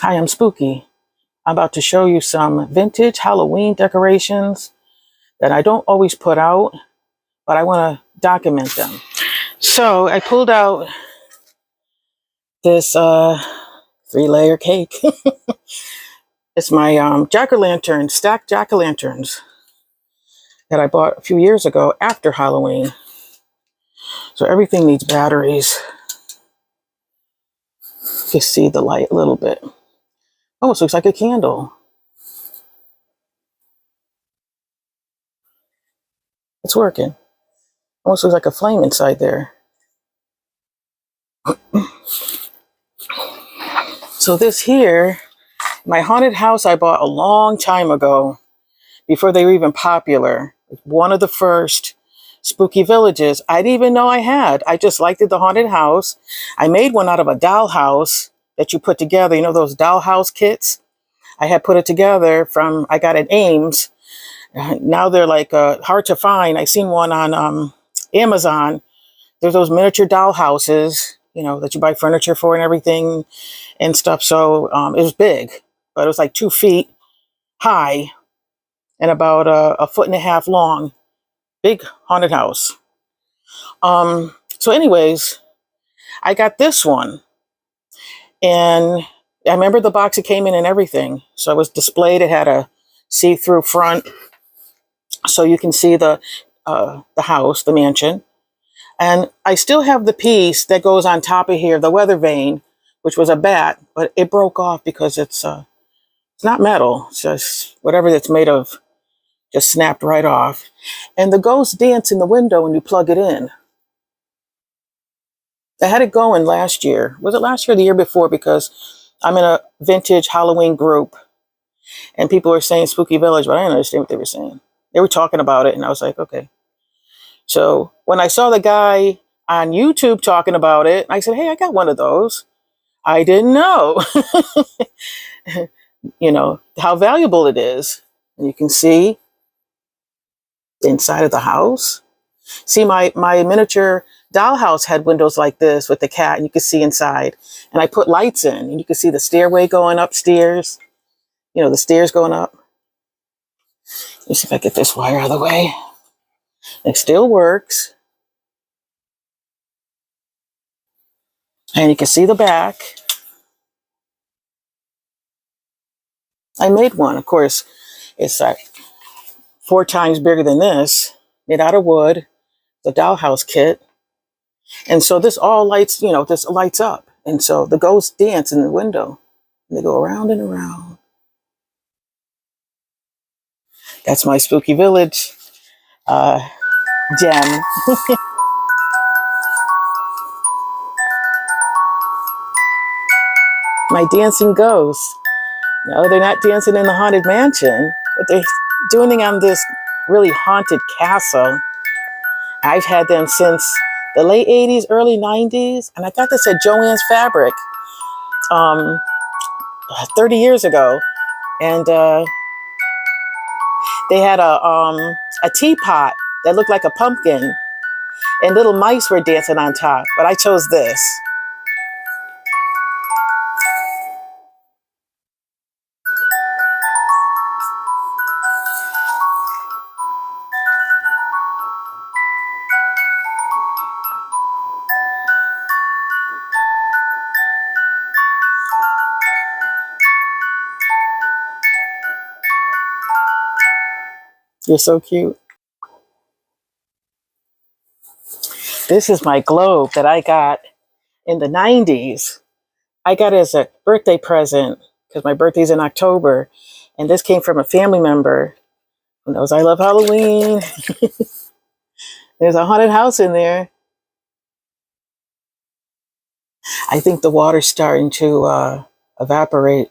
Hi, I'm Spooky. I'm about to show you some vintage Halloween decorations that I don't always put out, but I want to document them. So I pulled out this 3-layer cake. It's my jack-o'-lantern, stacked jack-o'-lanterns that I bought a few years ago after Halloween. So everything needs batteries. You can see the light a little bit. Almost looks like a candle. It's working. Almost looks like a flame inside there. So this here, my haunted house I bought a long time ago, before they were even popular. One of the first spooky villages I didn't even know I had. I just liked it, the haunted house. I made one out of a dollhouse that you put together. You know those dollhouse kits? I had put it together I got at Ames. Now they're like hard to find. I seen one on Amazon. There's those miniature dollhouses, that you buy furniture for and everything and stuff. So it was big, but it was like 2 feet high and about a 1.5 feet long. Big haunted house. So anyways, I got this one, and I remember the box it came in and everything. So it was displayed. It had a see-through front, so you can see the house, the mansion. And I still have the piece that goes on top of here, the weather vane, which was a bat, but it broke off because it's not metal. It's just whatever it's made of just snapped right off. And the ghosts dance in the window when you plug it in. I had it going last year. Was it last year or the year before? Because I'm in a vintage Halloween group and people were saying Spooky Village, but I didn't understand what they were saying. They were talking about it and I was like, okay. So when I saw the guy on YouTube talking about it, I said, hey, I got one of those. I didn't know, how valuable it is. And you can see the inside of the house. See, my miniature dollhouse had windows like this with the cat, and you could see inside. And I put lights in, and you could see the stairway going upstairs. The stairs going up. Let me see if I get this wire out of the way. It still works. And you can see the back. I made one, of course. It's like 4 times bigger than this, made out of wood, the dollhouse kit. And so this all lights, this lights up. And so the ghosts dance in the window. And they go around and around. That's my Spooky Village gem. My dancing ghosts. No, they're not dancing in the haunted mansion, but they're doing it on this really haunted castle. I've had them since the late 80s, early 90s. And I got this at Joann's Fabric 30 years ago. And they had a teapot that looked like a pumpkin. And little mice were dancing on top. But I chose this. You're so cute. This is my globe that I got in the 90s. I got it as a birthday present because my birthday's in October. And this came from a family member who knows I love Halloween. There's a haunted house in there. I think the water's starting to evaporate.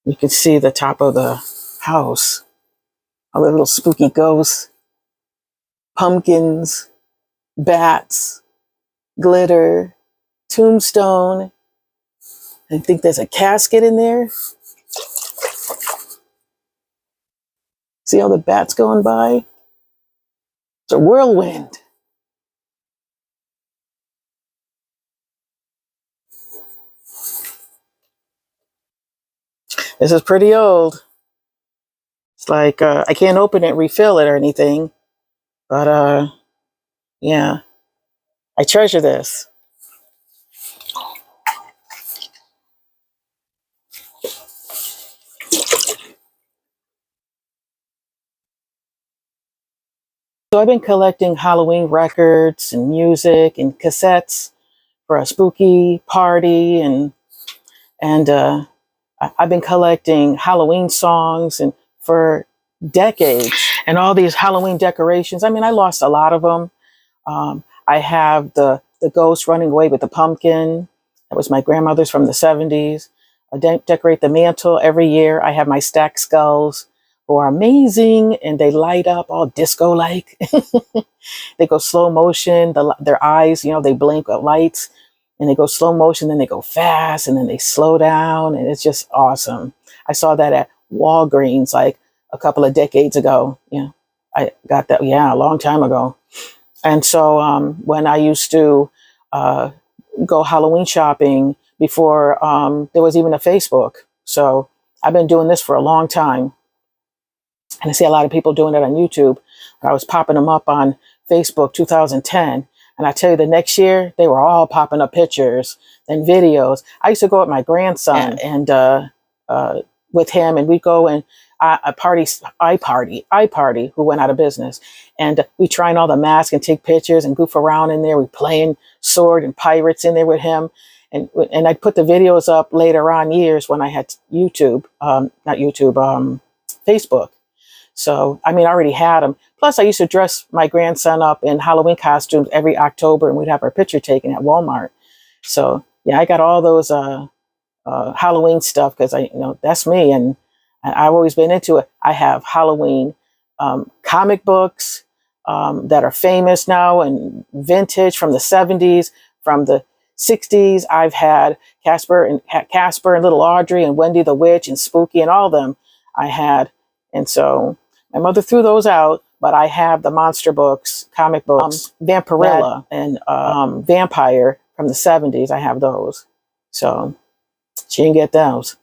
You can see the top of the house. All the little spooky ghosts, pumpkins, bats, glitter, tombstone. I think there's a casket in there. See all the bats going by? It's a whirlwind. This is pretty old. It's like I can't open it, refill it, or anything. But yeah, I treasure this. So I've been collecting Halloween records and music and cassettes for a spooky party, and I've been collecting Halloween songs and for decades, and all these Halloween decorations. I mean, I lost a lot of them. I have the ghost running away with the pumpkin. That was my grandmother's from the 70s. I decorate the mantle every year. I have my stacked skulls, who are amazing, and they light up all disco-like. They go slow motion. Their eyes, they blink with lights, and they go slow motion, then they go fast, and then they slow down, and it's just awesome. I saw that at Walgreens like a couple of decades ago. Yeah, I got that, yeah, a long time ago. And so when I used to go Halloween shopping before there was even a Facebook. So I've been doing this for a long time. And I see a lot of people doing it on YouTube. I was popping them up on Facebook 2010. And I tell you, the next year, they were all popping up pictures and videos. I used to go with my grandson and with him, and we'd go and iParty, who went out of business. And we trying all the masks and take pictures and goof around in there. We playing sword and pirates in there with him. And I'd put the videos up later on years when I had YouTube, Facebook. So, I mean, I already had them. Plus, I used to dress my grandson up in Halloween costumes every October, and we'd have our picture taken at Walmart. So, yeah, I got all those Halloween stuff because that's me, and I've always been into it. I have Halloween comic books that are famous now and vintage from the 70s, from the 60s. I've had Casper and Little Audrey and Wendy the Witch and Spooky and all of them I had. And so my mother threw those out, but I have the monster books, comic books, Vampirella and Vampire from the 70s. I have those. So she didn't get those.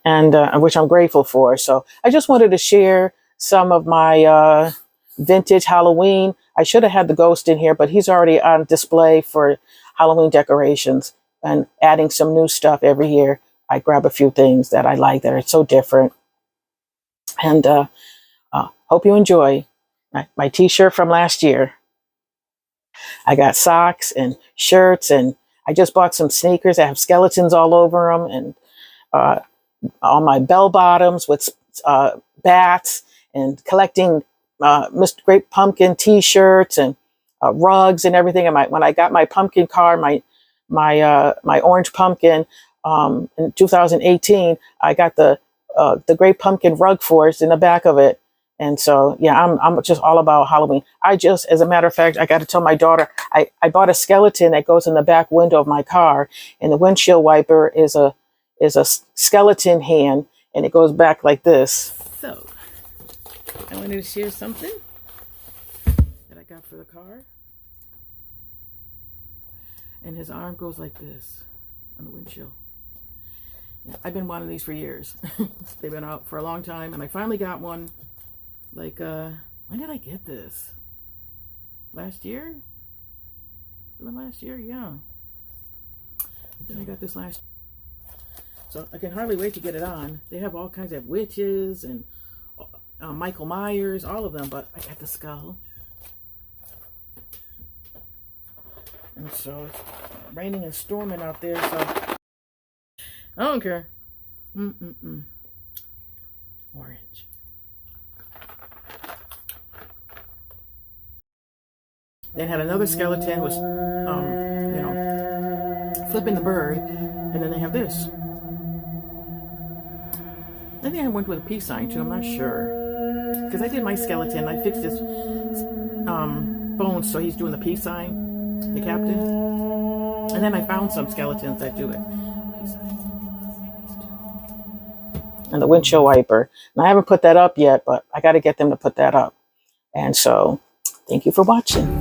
And which I'm grateful for. So I just wanted to share some of my vintage Halloween. I should have had the ghost in here, but he's already on display for Halloween decorations, and adding some new stuff every year. I grab a few things that I like that are so different. And hope you enjoy my t-shirt from last year. I got socks and shirts, and I just bought some sneakers that have skeletons all over them, and all my bell bottoms with bats, and collecting Mr. Great Pumpkin t-shirts and rugs and everything. And when I got my pumpkin car, my orange pumpkin in 2018, I got the Great Pumpkin rug forest in the back of it. And so, yeah, I'm just all about Halloween. As a matter of fact, I got to tell my daughter, I bought a skeleton that goes in the back window of my car, and the windshield wiper is a skeleton hand, and it goes back like this. So I wanted to share something that I got for the car. And his arm goes like this on the windshield. Yeah, I've been wanting these for years. They've been out for a long time, and I finally got one. Like, when did I get this? Last year? Last year, yeah. I think I got this last year. So I can hardly wait to get it on. They have all kinds of witches and Michael Myers, all of them, but I got the skull. And so it's raining and storming out there, so I don't care. Orange. Then had another skeleton was, flipping the bird, and then they have this. I think I went with a peace sign too. I'm not sure, because I did my skeleton. I fixed his bones, so he's doing the peace sign, the captain. And then I found some skeletons that do it. Peace sign. And the windshield wiper. And I haven't put that up yet, but I got to get them to put that up. And so, thank you for watching.